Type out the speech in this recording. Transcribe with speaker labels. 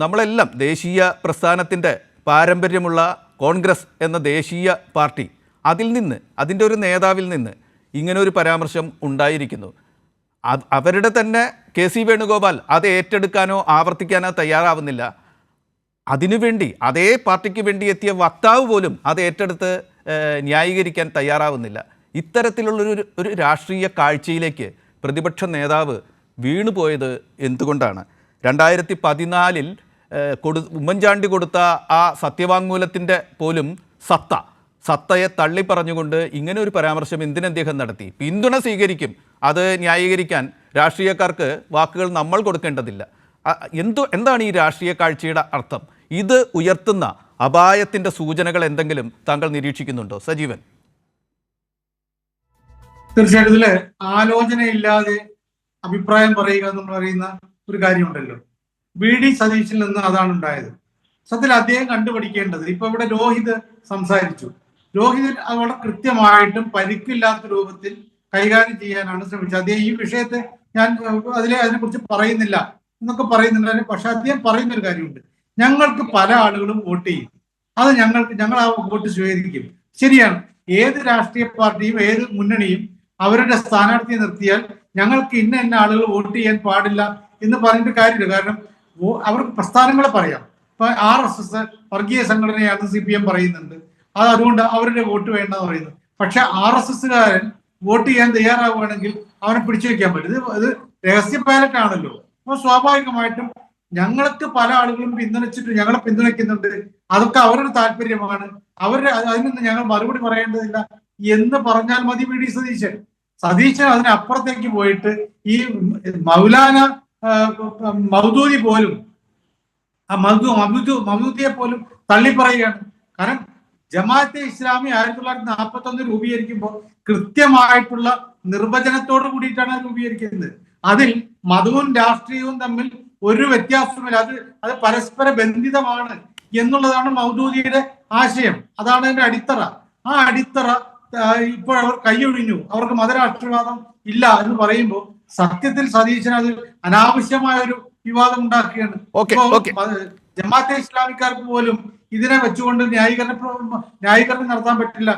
Speaker 1: നമ്മളെല്ലാം ദേശീയ പ്രസ്ഥാനത്തിൻ്റെ പാരമ്പര്യമുള്ള കോൺഗ്രസ് എന്ന ദേശീയ പാർട്ടി അതിൽ നിന്ന് അതിൻ്റെ ഒരു നേതാവിൽ നിന്ന് ഇങ്ങനെ ഒരു പരാമർശം ഉണ്ടായിരിക്കുന്നു. അവരുടെ തന്നെ കെ.സി. വേണുഗോപാൽ അത് ഏറ്റെടുക്കാനോ ആവർത്തിക്കാനോ തയ്യാറാവുന്നില്ല. അതിനുവേണ്ടി അതേ പാർട്ടിക്ക് വേണ്ടി എത്തിയ വക്താവ് പോലും അത് ഏറ്റെടുത്ത് ന്യായീകരിക്കാൻ തയ്യാറാവുന്നില്ല. ഇത്തരത്തിലുള്ളൊരു രാഷ്ട്രീയ കാഴ്ചയിലേക്ക് പ്രതിപക്ഷ നേതാവ് വീണുപോയത് എന്തുകൊണ്ടാണ്? 2014 ഉമ്മൻചാണ്ടി കൊടുത്ത ആ സത്യവാങ്മൂലത്തിൻ്റെ പോലും സത്തയെ തള്ളി പറഞ്ഞുകൊണ്ട് ഇങ്ങനെ ഒരു പരാമർശം എന്തിനദ്ദേഹം നടത്തി? പിന്തുണ സ്വീകരിക്കും, അത് ന്യായീകരിക്കാൻ രാഷ്ട്രീയക്കാർക്ക് വാക്കുകൾ നമ്മൾ കൊടുക്കേണ്ടതില്ല. എന്താണ് ഈ രാഷ്ട്രീയ കാഴ്ചയുടെ അർത്ഥം? ഇത് ഉയർത്തുന്ന അപായത്തിൻ്റെ സൂചനകൾ എന്തെങ്കിലും താങ്കൾ നിരീക്ഷിക്കുന്നുണ്ടോ സജീവൻ?
Speaker 2: തീർച്ചയായിട്ടും ഇതില് ആലോചനയില്ലാതെ അഭിപ്രായം പറയുക എന്ന് പറയുന്ന ഒരു കാര്യമുണ്ടല്ലോ. വി.ഡി. സതീശിൽ നിന്ന് അതാണ് ഉണ്ടായത്. സത്യത്തിൽ അദ്ദേഹം കണ്ടുപിടിക്കേണ്ടത്, ഇപ്പൊ ഇവിടെ രോഹിത് സംസാരിച്ചു, രോഹിത് വളരെ കൃത്യമായിട്ടും പരിക്കില്ലാത്ത രൂപത്തിൽ കൈകാര്യം ചെയ്യാനാണ് ശ്രമിച്ചത്. അദ്ദേഹം ഈ വിഷയത്തെ ഞാൻ അതിനെക്കുറിച്ച് പറയുന്നില്ല എന്നൊക്കെ പറയുന്നുണ്ട്. പക്ഷെ അദ്ദേഹം പറയുന്ന ഒരു കാര്യമുണ്ട്, ഞങ്ങൾക്ക് പല ആളുകളും വോട്ട് ചെയ്യും, അത് ഞങ്ങൾ ആ വോട്ട് സ്വീകരിക്കും. ശരിയാണ്, ഏത് രാഷ്ട്രീയ പാർട്ടിയും ഏത് മുന്നണിയും അവരുടെ സ്ഥാനാർത്ഥിയെ നിർത്തിയാൽ ഞങ്ങൾക്ക് ഇന്ന ആളുകൾ വോട്ട് ചെയ്യാൻ പാടില്ല എന്ന് പറഞ്ഞിട്ട് കാര്യമില്ല. കാരണം അവർക്ക് പ്രസ്ഥാനങ്ങളെ പറയാം. ഇപ്പൊ RSS വർഗീയ സംഘടനയാണ് CPM പറയുന്നുണ്ട്, അതുകൊണ്ട് അവരുടെ വോട്ട് വേണ്ടെന്ന് പറയുന്നു. പക്ഷെ RSSകാരൻ വോട്ട് ചെയ്യാൻ തയ്യാറാവുകയാണെങ്കിൽ അവനെ പിടിച്ചു വെക്കാൻ പറ്റും. ഇത് രഹസ്യ ബാലറ്റ് ആണല്ലോ. അപ്പൊ സ്വാഭാവികമായിട്ടും ഞങ്ങൾക്ക് പല ആളുകളും പിന്തുണച്ചിട്ട് ഞങ്ങളെ പിന്തുണയ്ക്കുന്നുണ്ട്, അതൊക്കെ അവരുടെ താല്പര്യമാണ്, അതിനൊന്നും ഞങ്ങൾ മറുപടി പറയേണ്ടതില്ല എന്ന് പറഞ്ഞാൽ മതി. വി.ഡി. സതീശൻ അതിനപ്പുറത്തേക്ക് പോയിട്ട് ഈ മൗലാന മൗദൂദി പോലും മൗദൂദിയെ പോലും തള്ളിപ്പറയുകയാണ്. കാരണം ജമാഅത്തെ ഇസ്ലാമി 1941 രൂപീകരിക്കുമ്പോൾ കൃത്യമായിട്ടുള്ള നിർവചനത്തോട് കൂടിയിട്ടാണ് രൂപീകരിക്കുന്നത്. അതിൽ മതവും രാഷ്ട്രീയവും തമ്മിൽ ഒരു വ്യത്യാസവുമില്ല, അത് പരസ്പര ബന്ധിതമാണ് എന്നുള്ളതാണ് മൗദൂദിയുടെ ആശയം. അതാണ് അതിന്റെ അടിത്തറ. ആ അടിത്തറ ഇപ്പോൾ അവർ കൈയൊഴിഞ്ഞു, അവർക്ക് മതരാഷ്ട്രവാദം ഇല്ല എന്ന് പറയുമ്പോൾ സത്യത്തിൽ സതീശൻ അത് അനാവശ്യമായ ഒരു വിവാദം ഉണ്ടാക്കുകയാണ്. ജമാഅത്തെ ഇസ്ലാമിക്കാർക്ക് പോലും ഇതിനെ വെച്ചുകൊണ്ട് ന്യായീകരണം നടത്താൻ പറ്റില്ല.